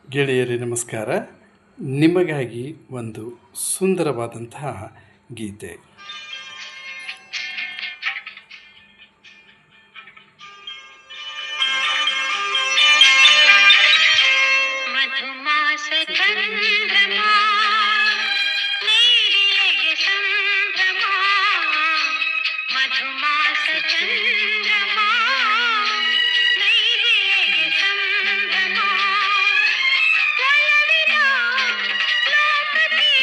ಗೆಳೆಯರೇ ನಮಸ್ಕಾರ. ನಿಮಗಾಗಿ ಒಂದು ಸುಂದರವಾದಂತಹ ಗೀತೆ. ಮಧುಮಾಸ ಚಂದ್ರಮ ನೀರಿಲೆಗೆ ಸಂಭ್ರಮ, ಮಧುಮಾಸ ಚಂದ್ರಮ ನೀರಿಲೆಗೆ ಸಂಭ್ರಮ, ಒಲವಿನ ಲೋಕಕ್ಕೆ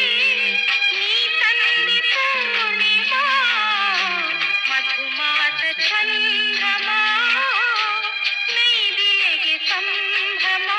ನೀ ತಂದೆ ಪೂರ್ಣಿಮಾ, ಮಧುಮಾಸ ಚಂದ್ರಮ ನೀರಿಲೆಗೆ ಸಂಭ್ರಮ.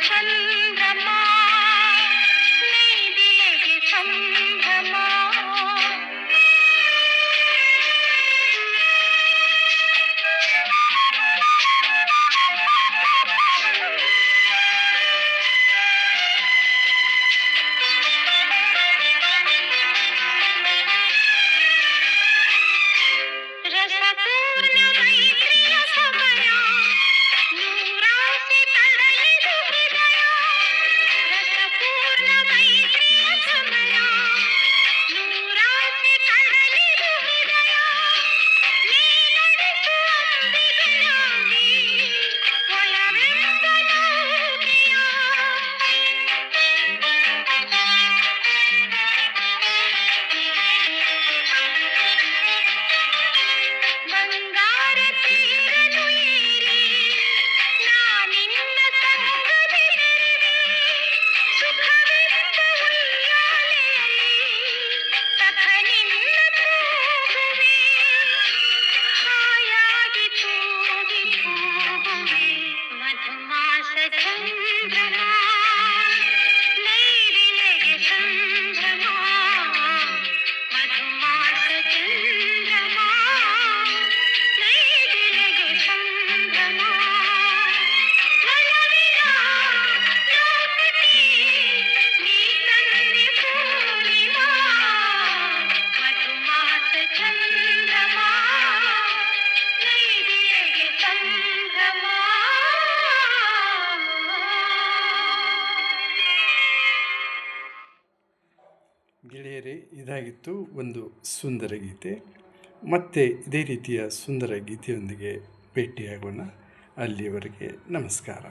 ಚಂದ್ರಮ ನೀರಿಲೆಗೆ ಸಂಭ್ರಮ. ರಸಪೂರ್ಣ ಮೈತ್ರಿಯ ಸಮಯ, ನೂರಾಸೆ ತರಲಿದು ಹೃದಯ, ರಸಪೂರ್ಣ ಮೈತ್ರಿಯ ಸಮಯ, ನೂರಾಸೆ ತರಲಿದು ಹೃದಯ, ನೀ ನಡೆಸುವ ಅಂಬಿಗರಾಗಿ ಒಲವೆಂಬ ನೌಕೆಯ. ಬಂಗಾರ ತೀರನು ಏರಿ ನಾನಿನ್ನ ಸಂಗದಿ ಮೆರೆದೆ, ಸುಖವೆಂಬ ಉಯ್ಯಾಲೆಯಲ್ಲಿ ಸಖ ನಿನ್ನ ತೂಗುವೆ, ಹಾಯಾಗಿ ತೂಗಿ ತೂಗುವೆ, ಮಧುಮಾಸ ಚಂದ್ರಮ ನೀರಿಲೆಗೆ ಸಂಭ್ರಮ, ಮಧುಮಾಸ ಚಂದ್ರಮ ನೀರಿಲೆಗೆ ಸಂಭ್ರಮ, ಒಲವಿನ ಲೋಕಕ್ಕೆ ನೀ ತಂದೆ ಪೂರ್ಣಿಮಾ, ಮಧುಮಾಸ ಚಂದ್ರಮ ನೀರಿಲೆಗೆ ಸಂಭ್ರಮ. ಗೆಳೆಯರೇ, ಇದಾಗಿತ್ತು ಒಂದು ಸುಂದರ ಗೀತೆ. ಮತ್ತೆ ಇದೇ ರೀತಿಯ ಸುಂದರ ಗೀತೆಯೊಂದಿಗೆ ಭೇಟಿಯಾಗೋಣ. ಅಲ್ಲಿಯವರೆಗೆ ನಮಸ್ಕಾರ.